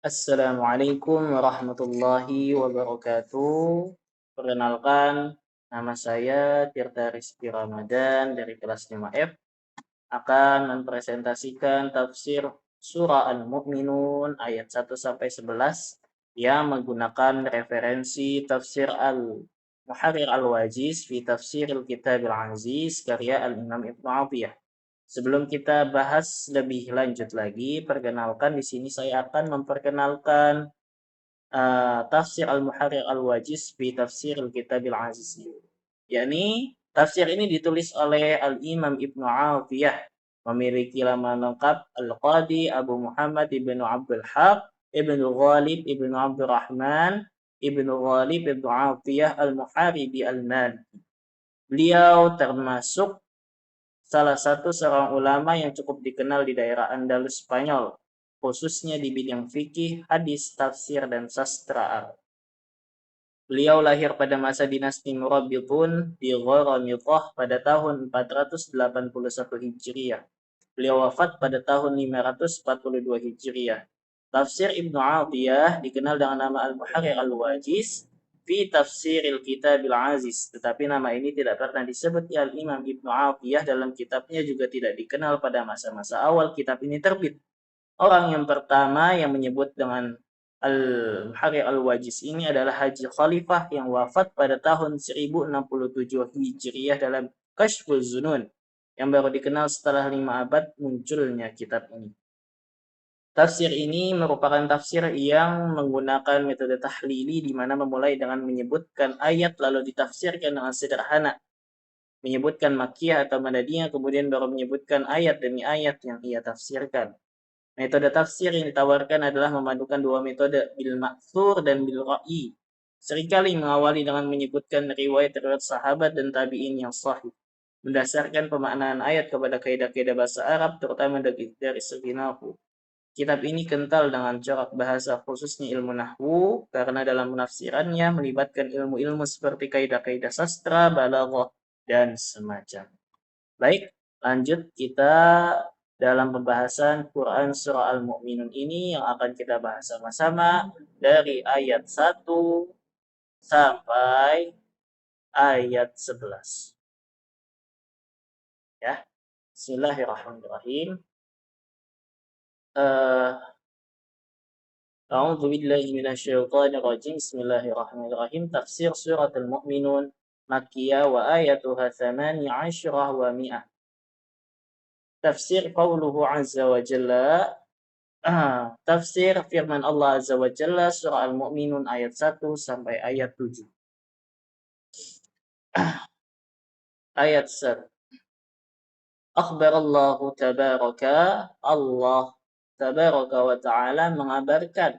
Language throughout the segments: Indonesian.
Assalamualaikum warahmatullahi wabarakatuh. Perkenalkan, nama saya Tirta Rizky Ramadan dari kelas 5F akan mempresentasikan tafsir surah Al-Mu'minun ayat 1 sampai 11 yang menggunakan referensi tafsir Al-Muharrir Al-Wajiz fi Tafsiril Kitabil Aziz karya Al-Imam Ibnu Atiyah. Sebelum kita bahas lebih lanjut lagi, perkenalkan di sini saya akan memperkenalkan tafsir Al-Muharrir Al-Wajiz fi Tafsiril Kitabil Aziz. Yakni tafsir ini ditulis oleh Al-Imam Ibnu Atiyah, memiliki nama lengkap Al-Qadi Abu Muhammad Ibnu Abdul Haq Ibnu Ghalib Ibnu Abdurrahman Ibnu Ghalib Ibnu Atiyah Al-Muharibi Al-Maliki. Beliau termasuk salah satu seorang ulama yang cukup dikenal di daerah Andalus Spanyol, khususnya di bidang fikih, hadis, tafsir, dan sastra Arab. Beliau lahir pada masa dinasti Murabbitun di Gharamithah pada tahun 481 Hijriah. Beliau wafat pada tahun 542 Hijriah. Tafsir Ibnu Atiyah dikenal dengan nama Al-Muharrir Al-Wajiz fi Tafsiril Kitabil Aziz. Tetapi nama ini tidak pernah disebut Al-Imam Ibnu Atiyah dalam kitabnya, juga tidak dikenal pada masa-masa awal kitab ini terbit. Orang yang pertama yang menyebut dengan Al-Muharrir Al-Wajiz ini adalah Haji Khalifah yang wafat pada tahun 1067 Hijriah dalam Kashful Zunun, yang baru dikenal setelah 5 abad munculnya kitab ini. Tafsir ini merupakan tafsir yang menggunakan metode tahlili, di mana memulai dengan menyebutkan ayat lalu ditafsirkan dengan sederhana, menyebutkan makkiyah atau madadiyah, kemudian baru menyebutkan ayat demi ayat yang ia tafsirkan. Metode tafsir yang ditawarkan adalah memadukan dua metode, bil ma'thur dan bil ra'i. Seringkali mengawali dengan menyebutkan riwayat-riwayat sahabat dan tabi'in yang sahih, mendasarkan pemaknaan ayat kepada kaidah-kaidah bahasa Arab, terutama dari segi nahwu. Kitab ini kental dengan corak bahasa, khususnya ilmu nahwu, karena dalam penafsirannya melibatkan ilmu-ilmu seperti kaidah-kaidah sastra, balaghah, dan semacam. Baik, lanjut kita dalam pembahasan Quran Surah Al-Mu'minun ini yang akan kita bahas sama-sama dari ayat 1 sampai ayat 11. Ya, Bismillahirrahmanirrahim. A'udzu billahi minasyaitonir rajim. Bismillahirrahmanirrahim. Tafsir Surah Al-Mu'minun Makkiyah wa ayatuha 18 wa 100. Tafsir qauluhu azza wa jalla. Tafsir firman Allah azza wa jalla surah Al-Mu'minun ayat 1 sampai ayat 7. Ayat 1. Akhbarallahu tabaraka, Allah tabaraka wa ta'ala mengabarkan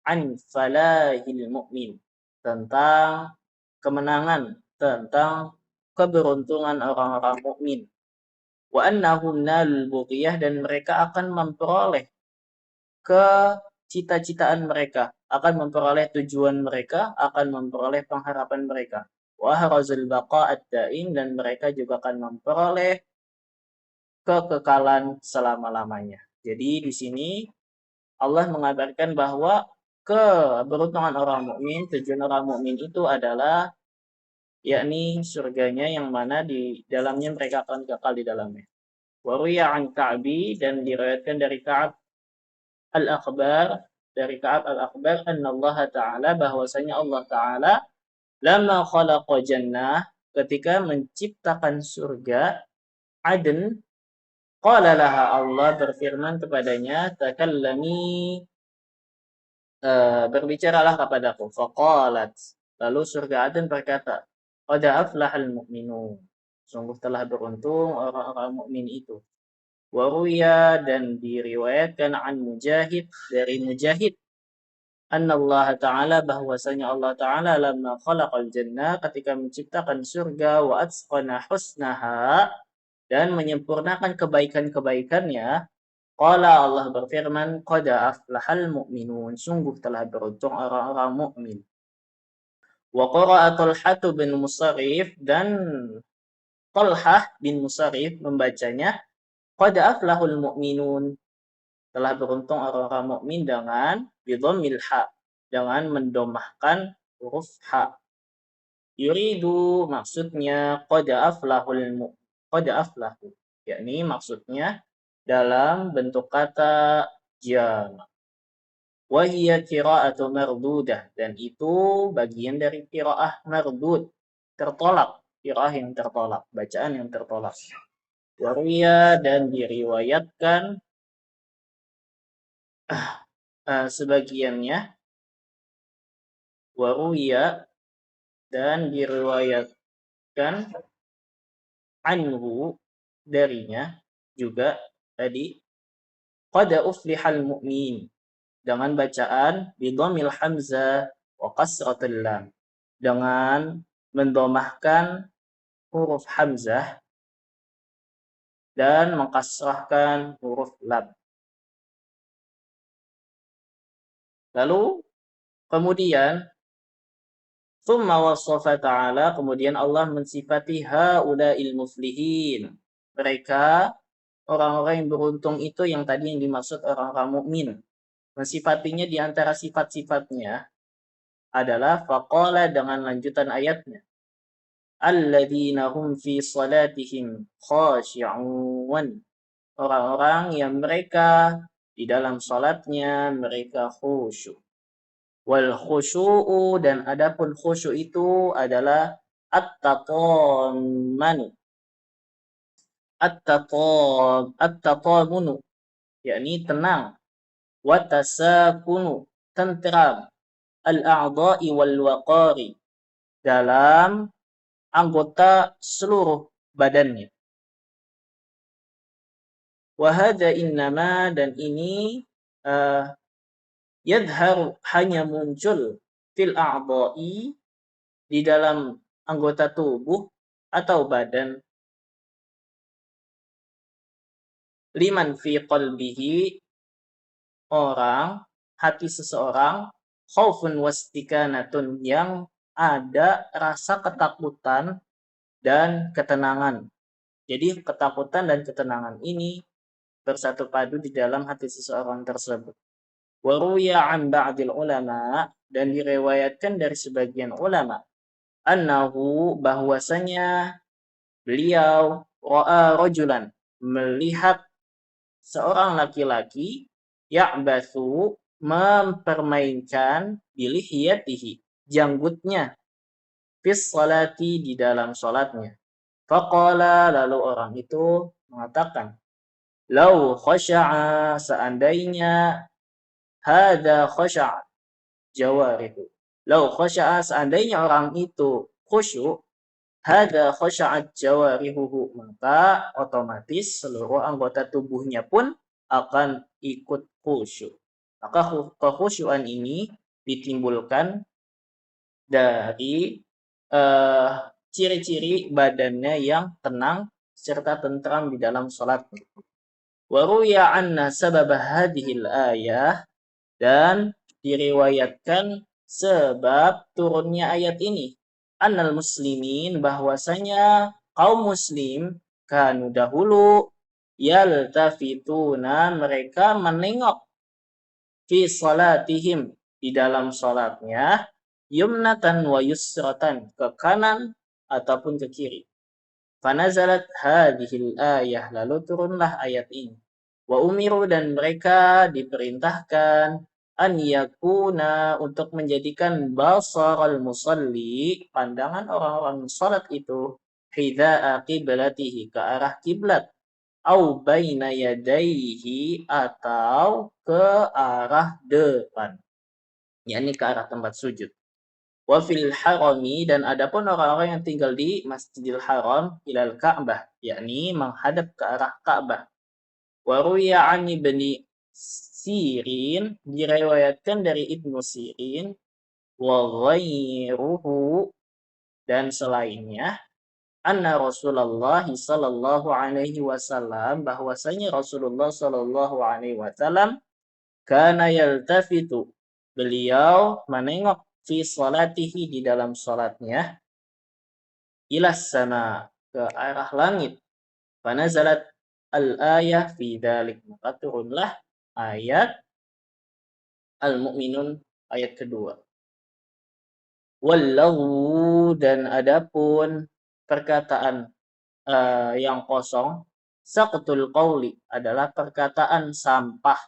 an falahil mu'min, tentang kemenangan, tentang keberuntungan orang-orang mukmin. Wa annahum nalul bughiyah, dan mereka akan memperoleh ke cita-citaan mereka, akan memperoleh tujuan mereka, akan memperoleh pengharapan mereka. Wa harazul baqa'at daim, dan mereka juga akan memperoleh kekekalan selama-lamanya. Jadi di sini Allah mengabarkan bahwa keberuntungan orang mukmin, tujuan orang mukmin itu adalah yakni surganya, yang mana di dalamnya mereka akan kekal di dalamnya. Wa ruya an Ka'bi, dan diriwayatkan dari Ka'ab Al-Akhbar, dari Ka'ab Al-Akhbar, anna Allah Ta'ala, bahwasanya Allah Ta'ala lama khalaqa jannah, ketika menciptakan surga Aden, qala laha, Allah berfirman kepadanya, takallami, berbicaralah kepadaku. Faqalat, lalu surga Aden berkata, qad aflahal mu'minun, sungguh telah beruntung orang-orang mukmin itu. Waruya, dan diriwayatkan an Mujahid, dari Mujahid, anna Allah Ta'ala, bahwasanya Allah Ta'ala lamma khalaqal jannah, ketika menciptakan surga, wa atsqana husnaha, dan menyempurnakan kebaikan-kebaikannya, qala, Allah berfirman, qad aflahal mu'minun, sungguh telah beruntung orang-orang mukmin. Wa qara'a Talhah bin Musarrif, dan Talhah bin Musarrif membacanya qad aflahul mu'minun, Telah beruntung orang-orang mukmin dengan bidhammil ha, dengan mendomahkan huruf ha. Yuridu maksudnya qad aflahu, yakni maksudnya dalam bentuk kata jama. Wa hiya qira'atu mardudah, dan itu bagian dari qira'ah mardud, tertolak, qira'ah yang tertolak, bacaan yang tertolak. Waruya, dan diriwayatkan sebagiannya, waruya, dan diriwayatkan anhu, darinya juga tadi, qad uflihal mu'min, dengan bacaan bidhammil hamzah wa qasratil lam, dengan mendomahkan huruf hamzah dan mengkasrahkan huruf lam. Lalu kemudian tsumma wasafa ta'ala, kemudian Allah mensifati haula'il muflihin, mereka orang-orang yang beruntung itu yang tadi yang dimaksud orang-orang mukmin. Mensifatinya di antara sifat-sifatnya adalah faqala, dengan lanjutan ayatnya, alladzina hum fi salatihim khashi'un, orang-orang yang mereka di dalam salatnya mereka khusyuk. Wal khusyu'u, dan adapun khusyuk itu adalah at-taqammanu, at-taqamunu, yakni tenang, wa tasakunu, tentram, al-a'dha'i wal waqari, dalam anggota seluruh badannya. Wa hadza innama, dan ini yadharu, hanya muncul, fil a'dha'i, di dalam anggota tubuh atau badan, liman fi qalbihi, orang, hati seseorang, khaufun wastikanatun, yang ada rasa ketakutan dan ketenangan. Jadi ketakutan dan ketenangan ini bersatu padu di dalam hati seseorang tersebut. Wa ruya an ba'dil ulama, dan diriwayatkan dari sebagian ulama, annahu, bahwasanya beliau, ra'a rajulan, melihat seorang laki-laki, ya'bathu, mempermainkan bilihiyatihi, janggutnya, fis salati, di dalam salatnya. Faqala, lalu orang itu mengatakan, lau khasha'a, seandainya, hada khasha'a jawarihu, lau khasha'a, seandainya orang itu khusyuk, hada khasha'at jawarihuhu, maka otomatis seluruh anggota tubuhnya pun akan ikut khusyuk. Maka kekhusyuan ini ditimbulkan dari ciri-ciri badannya yang tenang serta tentram di dalam salat. Wa ruya anna sabab hadhil ayah, dan diriwayatkan sebab turunnya ayat ini, annal muslimin, bahwasanya kaum muslim, kanu dahulu, yaltafituna, mereka menengok, fi salatihim, di dalam salatnya, yumnatan wa yusratan, ke kanan ataupun ke kiri. Fanazalat hadhil ayah, lalu turunlah ayat ini. Wa umiru, dan mereka diperintahkan, an yakuna, untuk menjadikan basaral musalli, pandangan orang-orang salat itu, hidha'a qiblatihi, ke arah kiblat, au baina yadaihi, atau ke arah depan, yakni ke arah tempat sujud. Wa fil harami, dan adapun orang-orang yang tinggal di Masjidil Haram, ilal Ka'bah, yakni menghadap ke arah Ka'bah. Wa ruya an ibni Sirin, diriwayatkan dari Ibnu Sirin, wa ghairuhu, dan selainnya, anna Rasulullah sallallahu alaihi wasallam, bahwasanya Rasulullah sallallahu alaihi wasallam, kana yaltafitu, beliau menengok, fi salatihi, di dalam salatnya, ilas sama, ke arah langit. Fanazalat al-ayah fi dzalik, maka turunlah ayat Al-Mu'minun ayat kedua. Wallahu, dan adapun perkataan yang kosong, saqtul qauli adalah perkataan sampah.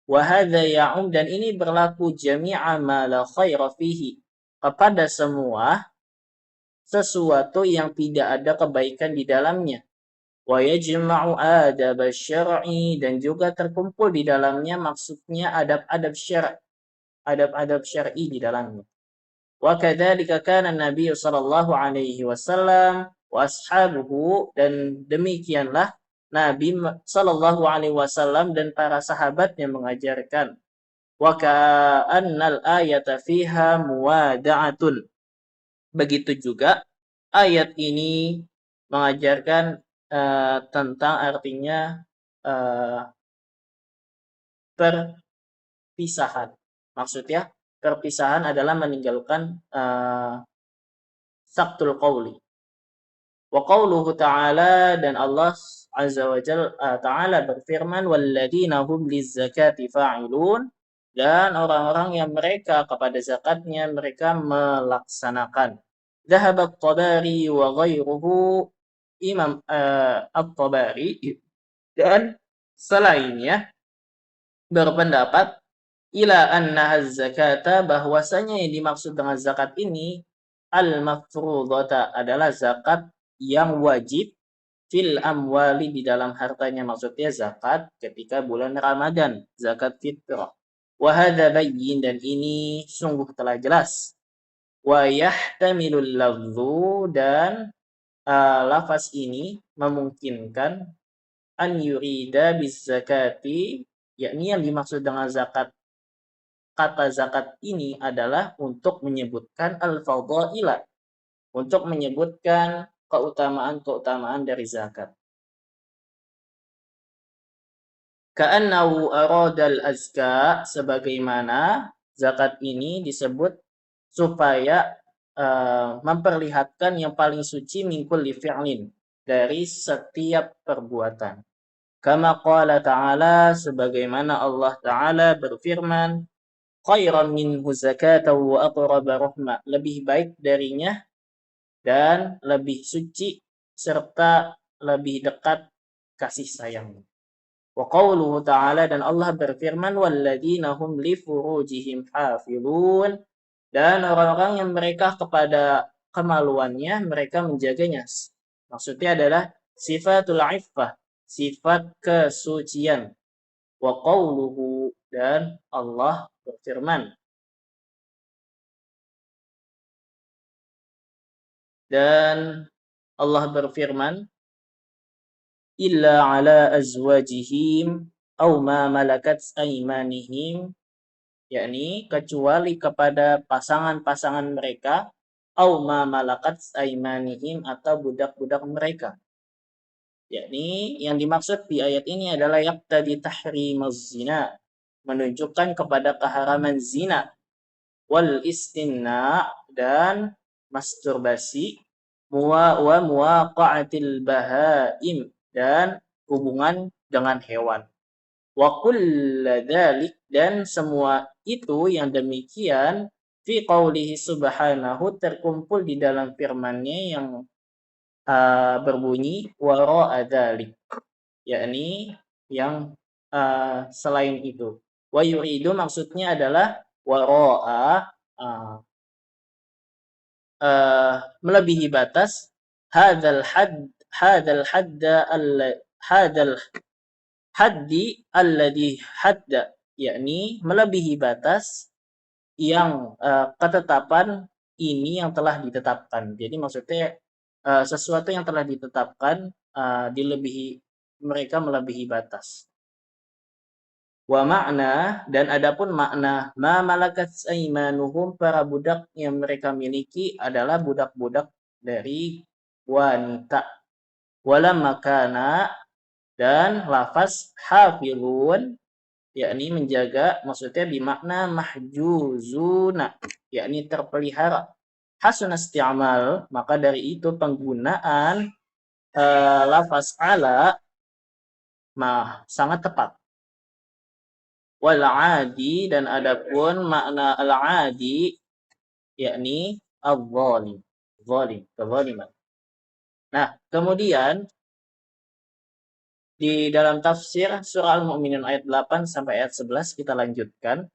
Wa hadza ya'um, dan ini berlaku jami'a ma la khaira fihi, kepada semua sesuatu yang tidak ada kebaikan di dalamnya. Wa yajma'u adab syar'i, dan juga terkumpul di dalamnya maksudnya adab-adab syar'i, adab-adab syar'i di dalamnya. Wa kadzalika kana Nabi sallallahu alaihi wasallam wa ashabuhu, dan demikianlah Nabi sallallahu alaihi wasallam dan para sahabatnya mengajarkan. Wa ka'annal ayata fiha muwada'atun. Begitu juga ayat ini mengajarkan tentang artinya perpisahan. Maksudnya perpisahan adalah meninggalkan saktul qauli. Wa qauluhu ta'ala, dan Allah azza wa jalla ta'ala berfirman, walladzina hum lizzakati fa'ilun, dan orang-orang yang mereka kepada zakatnya mereka melaksanakan. Dhahaba at-Tabari wa ghairuhu, Imam at-Tabari dan selainnya berpendapat ila anna zakata, bahwasanya yang dimaksud dengan zakat ini al-mafrudata adalah zakat yang wajib fil amwali, di dalam hartanya, maksudnya zakat ketika bulan Ramadan, zakat fitrah. Wa hadza bayyin, dan ini sungguh telah jelas. Wa yahtamilul lafzu, dan lafaz ini memungkinkan an yurida bis zakati, yakni yang dimaksud dengan zakat, kata zakat ini adalah untuk menyebutkan al-fadhaila, untuk menyebutkan keutamaan-keutamaan dari zakat. Ka'annahu aradal azka, sebagaimana zakat ini disebut supaya memperlihatkan yang paling suci min kulli fi'lin, dari setiap perbuatan. Kama qala ta'ala, sebagaimana Allah Ta'ala berfirman, khairan minhu zakatan wa aqraba rahmah, lebih baik darinya dan lebih suci serta lebih dekat kasih sayang. Wa qauluhu ta'ala, dan Allah berfirman, walladzina hum li furujihim hafizun, dan orang-orang yang mereka kepada kemaluannya mereka menjaganya. Maksudnya adalah sifatul iffah, sifat kesucian. Wa qauluhu, dan Allah berfirman, dan Allah berfirman, illa ala azwajihim aw ma malakat aymanihim, yakni kecuali kepada pasangan-pasangan mereka, aw ma malakat aymanihim, atau budak-budak mereka. Yakni yang dimaksud di ayat ini adalah yaqtadi tahrimaz zina, menunjukkan kepada keharaman zina, wal istinna, dan masturbasi, wa muwaqa'atil bahaim, dan hubungan dengan hewan. Wa kullu dzalik, dan semua itu yang demikian, fi qaulihi subhanahu, terkumpul di dalam firman-Nya yang berbunyi wara'a dzalik, yakni yang selain itu. Wa yuridu, maksudnya adalah wara'a, melebihi batas, hadzal haddi alladhi hadda, yakni melebihi batas yang ketetapan ini yang telah ditetapkan. Jadi maksudnya sesuatu yang telah ditetapkan mereka melebihi batas. Wa makna, dan adapun makna ma malakat aymanuhum, para budak yang mereka miliki adalah budak-budak dari wanita. Wala makana, dan lafaz hafizun, yakni menjaga, maksudnya bimakna mahjuzuna, yakni terpelihara. Hasun isti'mal, maka dari itu penggunaan lafaz ala sangat tepat. Wal adi, dan adapun makna al adi yakni al-zalim, zalim, kezaliman. Nah, kemudian di dalam tafsir surah Al-Mu'minun ayat 8 sampai ayat 11 kita lanjutkan.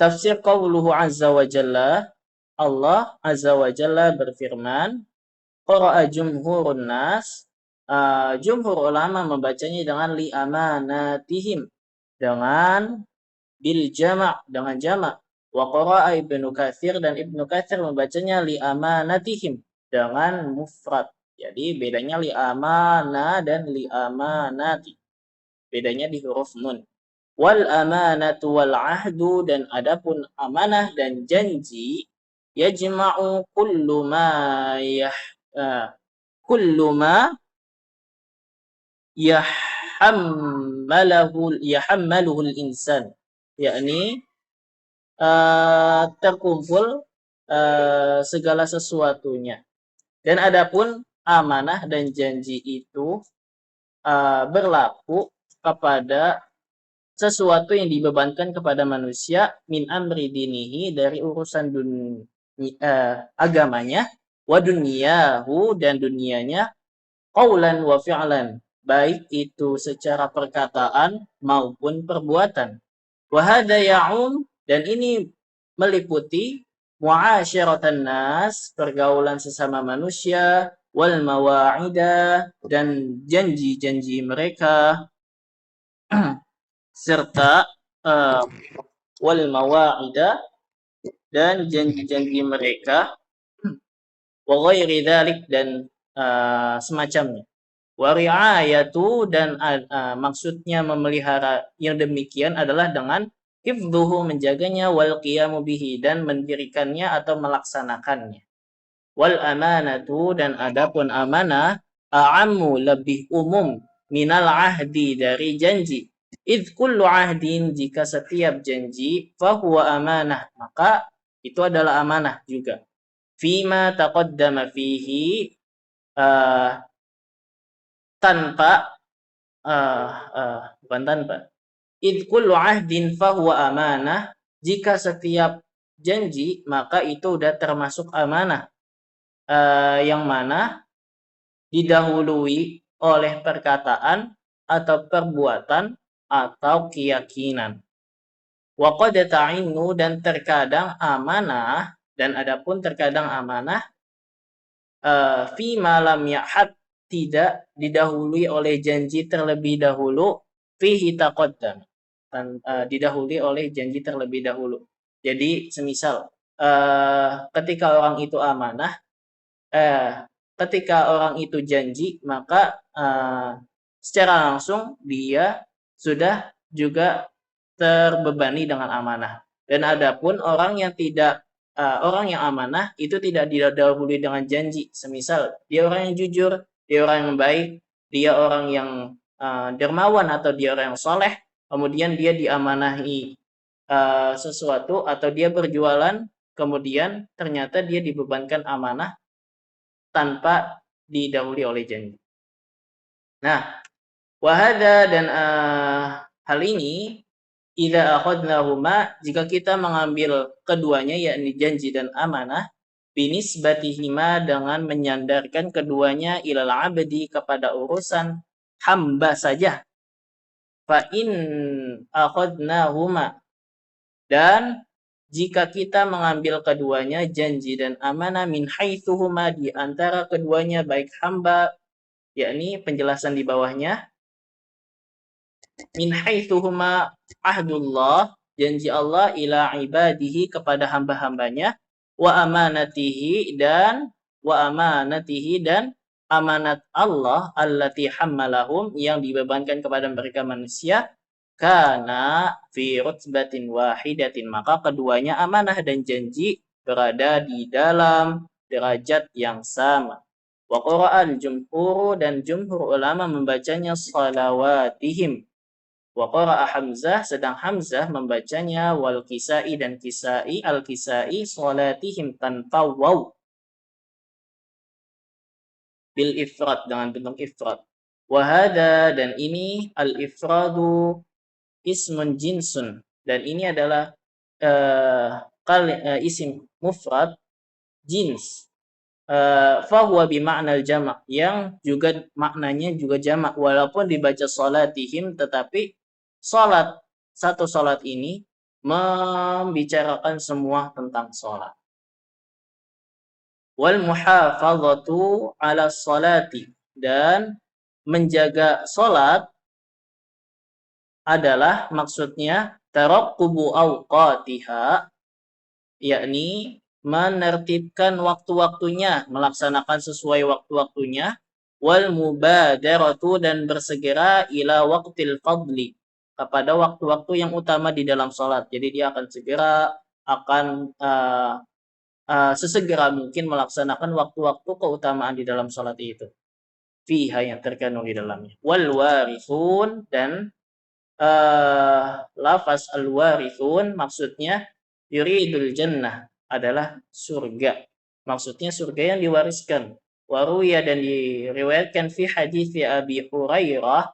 Tafsir qauluhu azza wa jalla, Allah azza wa jalla berfirman, qara'a jumhurun nas, jumhur ulama membacanya dengan li amanatihim, dengan bil jama', dengan jama'. Wa qara'a Ibnu Katsir, dan Ibnu Katsir membacanya li amanatihim dengan mufrad. Jadi bedanya li amana dan li amanati. Bedanya di huruf nun. Wal amanatu wal ahdu, dan adapun amanah dan janji, yajma'u kullu ma kullu ma yahammaluhu al-insan, yakni terkumpul segala sesuatunya. Dan adapun amanah dan janji itu berlaku kepada sesuatu yang dibebankan kepada manusia min amri dinihi, dari urusan agamanya, wa dunyahu, dan dunianya, qaulan wa fi'lan, baik itu secara perkataan maupun perbuatan. Wa hadza ya'um, dan ini meliputi mu'asyaratan nas, pergaulan sesama manusia, wal mawa'ida, dan janji-janji mereka, serta wal mawa'ida, dan janji-janji mereka, wa ghairi dzalik, dan semacamnya. Wa ri'ayatu, dan maksudnya memelihara yang demikian adalah dengan hifdzuhu, menjaganya, wal qiyamu bihi, dan mendirikannya atau melaksanakannya. Wal amanatu, dan adapun amanah, a'ammu, lebih umum, minal ahdi, dari janji. Idh kullu ahdin, jika setiap janji, fahuwa amanah, maka itu adalah amanah juga. Fima taqaddama fihi, bukan tanpa. Idh kullu ahdin fahuwa amanah, jika setiap janji, maka itu udah termasuk amanah, yang mana didahului oleh perkataan atau perbuatan atau keyakinan. Wa qad ta'innu, dan terkadang amanah, dan adapun terkadang amanah fi ma lam ya'had, tidak didahului oleh janji terlebih dahulu, fihi taqaddam, didahului oleh janji terlebih dahulu. Jadi semisal ketika orang itu amanah, ketika orang itu janji, maka secara langsung dia sudah juga terbebani dengan amanah. Dan adapun orang yang tidak orang yang amanah itu tidak didahului dengan janji. Semisal dia orang yang jujur, dia orang yang baik, dia orang yang dermawan, atau dia orang yang soleh, kemudian dia diamanahi sesuatu, atau dia berjualan, kemudian ternyata dia dibebankan amanah tanpa didahului oleh janji. Nah, wahada, dan hal ini, idza akhadnahuma, jika kita mengambil keduanya, yakni janji dan amanah, binisbatihima, dengan menyandarkan keduanya, ilal abdi, kepada urusan hamba saja. Fa in akhadnahuma, dan jika kita mengambil keduanya, janji dan amanah, min haitsuhuma, di antara keduanya, baik hamba, yakni penjelasan di bawahnya, min haitsuhuma ahdullah, janji Allah, ila ibadihi, kepada hamba-hambanya, wa amanatihi, dan amanat Allah, allati hammalahum, yang dibebankan kepada mereka manusia, kana fi rutbatin wahidatin, maka keduanya, amanah dan janji, berada di dalam derajat yang sama. Wa qara'al jumhur, dan jumhur ulama membacanya salawatihim. Wa qara'a Hamzah, sedang Hamzah membacanya wal Kisai, dan Kisai, al-Kisai, salatihim, tanpa waw, bil ifrad, dengan bentuk ifrad. Wahada, dan ini al-ifradu ismun jinsun, dan ini adalah isim mufrad jins, fahuwa bima'nal jamak, yang juga maknanya juga jamak, walaupun dibaca salatihim, tetapi salat, satu salat ini membicarakan semua tentang salat. Wal muhafazatu ala salati, dan menjaga salat adalah maksudnya tarakkubu awqatiha, yakni menertibkan waktu-waktunya, melaksanakan sesuai waktu-waktunya, wal mubadaratu, dan bersegera ila waqtil fadli, kepada waktu-waktu yang utama di dalam salat. Jadi dia akan segera, akan sesegera mungkin melaksanakan waktu-waktu keutamaan di dalam salat itu. Fiha, yang terkandung di dalamnya. Wal warithun, dan lafaz al-warithun maksudnya yuridul jannah, adalah surga. Maksudnya surga yang diwariskan. Waruya, dan diriwayatkan fi hadis Abi Hurairah,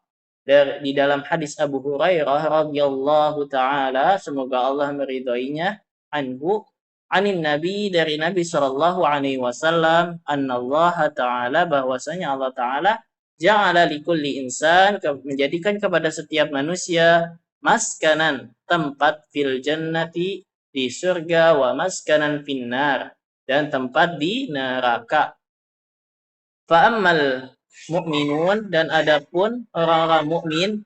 di dalam hadis Abu Hurairah radhiyallahu taala, semoga Allah meridhoinya, anhu, anin nabi, dari Nabi sallallahu alaihi wasallam, annallaha taala, bahwasanya Allah taala ja'ala likulli insan, menjadikan kepada setiap manusia, maskanan, tempat, fil jannati, di surga, wa maskanan finnar, dan tempat di neraka. Fa'ammal mu'minun, dan adapun orang-orang mukmin,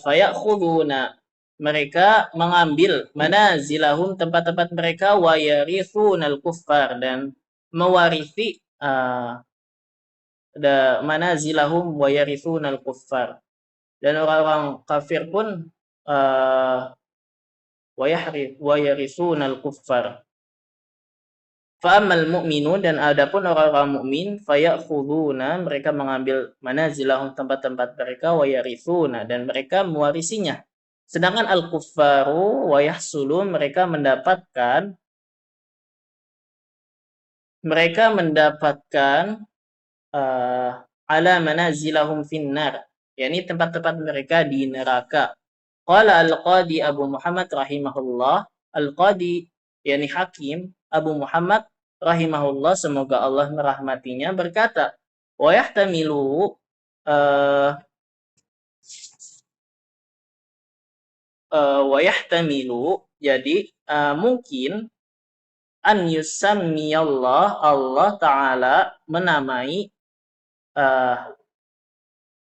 fayakhuduna, mereka mengambil, manazilahum, tempat-tempat mereka, wa yarithunal kuffar, dan mewarisi manazilahum wa yarithunal kuffar, dan orang-orang kafir pun wa yarithunal kuffar. Fa'amal mu'minun, dan adapun orang-orang mukmin, fayakhuduna, mereka mengambil manazilahum, tempat-tempat mereka, wa yarithuna, dan mereka mewarisinya. Sedangkan al-kuffaru wa yahsulun, mereka mendapatkan ala manazilahum finnar, yakni tempat-tempat mereka di neraka. Qala al-qadi Abu Muhammad rahimahullah, al-qadi yakni hakim Abu Muhammad rahimahullah, semoga Allah merahmatinya, berkata, wa yahtamilu, jadi mungkin, an yusammiyallah, Allah taala menamai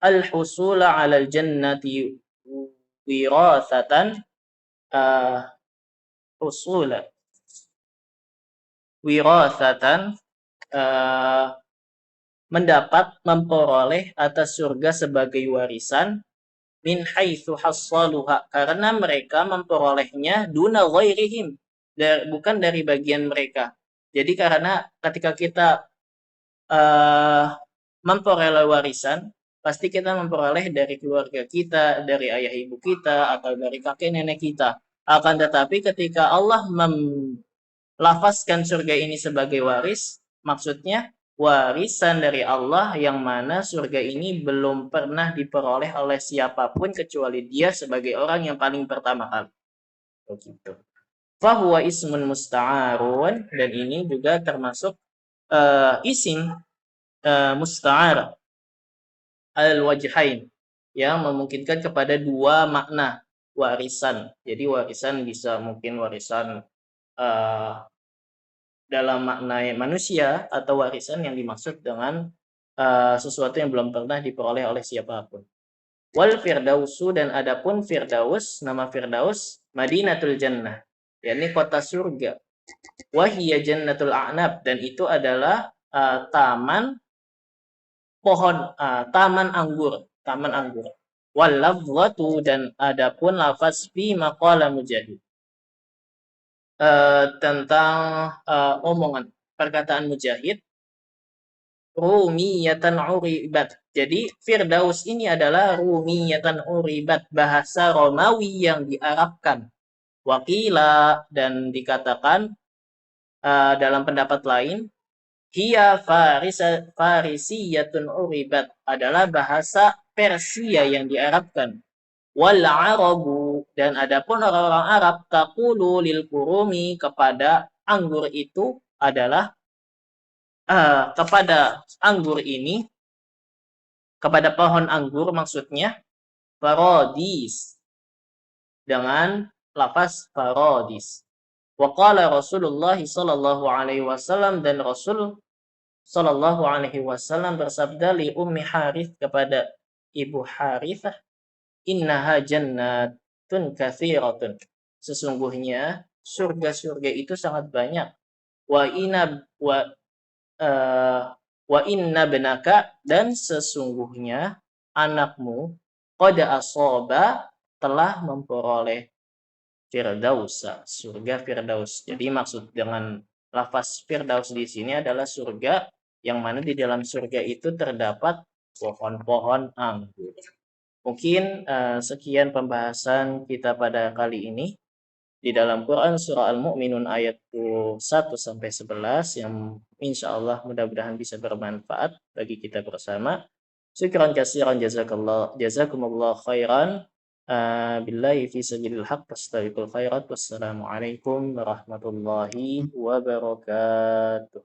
al-husula 'alal jannati wirasatan, husula wirasatan, mendapat, memperoleh atas surga sebagai warisan, min haitsu hassaluha, karena mereka memperolehnya duna ghairihim, bukan dari bagian mereka. Jadi karena ketika kita memperoleh warisan, pasti kita memperoleh dari keluarga kita, dari ayah ibu kita, atau dari kakek nenek kita. Akan tetapi ketika Allah lafazkan surga ini sebagai waris, maksudnya warisan dari Allah, yang mana surga ini belum pernah diperoleh oleh siapapun kecuali dia sebagai orang yang paling pertama kali. Begitu. Fahuwa ismun musta'arun, dan ini juga termasuk isim musta'ar al-wajhain, yang memungkinkan kepada dua makna warisan. Jadi warisan bisa mungkin warisan dalam makna manusia, atau warisan yang dimaksud dengan sesuatu yang belum pernah diperoleh oleh siapapun. Wal firdausu, dan adapun firdaus, nama firdaus Madinatul Jannah, yakni kota surga. Wahiyya jannatul a'nab, dan itu adalah taman anggur. Wal lafzatu, dan adapun lafaz fi maqala Mujahid, tentang omongan perkataan Mujahid, rumiyatan uribat. Jadi firdaus ini adalah rumiyatan uribat, bahasa Romawi yang diarabkan. Wakila, dan dikatakan dalam pendapat lain, Hiya farisiyatun uribat adalah bahasa Persia yang diarabkan. Wal arabu dan adapun orang-orang Arab taqulu lil kurumi kepada anggur itu adalah kepada anggur ini kepada pohon anggur maksudnya parodis dengan lafaz parodis. Wa qala Rasulullah sallallahu alaihi wasallam dan Rasul sallallahu alaihi wasallam bersabda li Ummi Harith kepada Ibu Harithah, innaha jannatun katsiratun. Sesungguhnya surga-surga itu sangat banyak. Wa inna wa inna benaka dan sesungguhnya anakmu qad asaba telah memperoleh firdausa, surga firdaus. Jadi maksud dengan lafaz firdaus di sini adalah surga yang mana di dalam surga itu terdapat pohon-pohon anggur. Mungkin sekian pembahasan kita pada kali ini di dalam Quran surah Al-Mu'minun ayat 1 sampai 11 yang insya Allah mudah-mudahan bisa bermanfaat bagi kita bersama. Syukran katsiran jazakumullah khairan. Billahi fi sabilil haq fastabiqul khairat. Wassalamualaikum warahmatullahi wabarakatuh.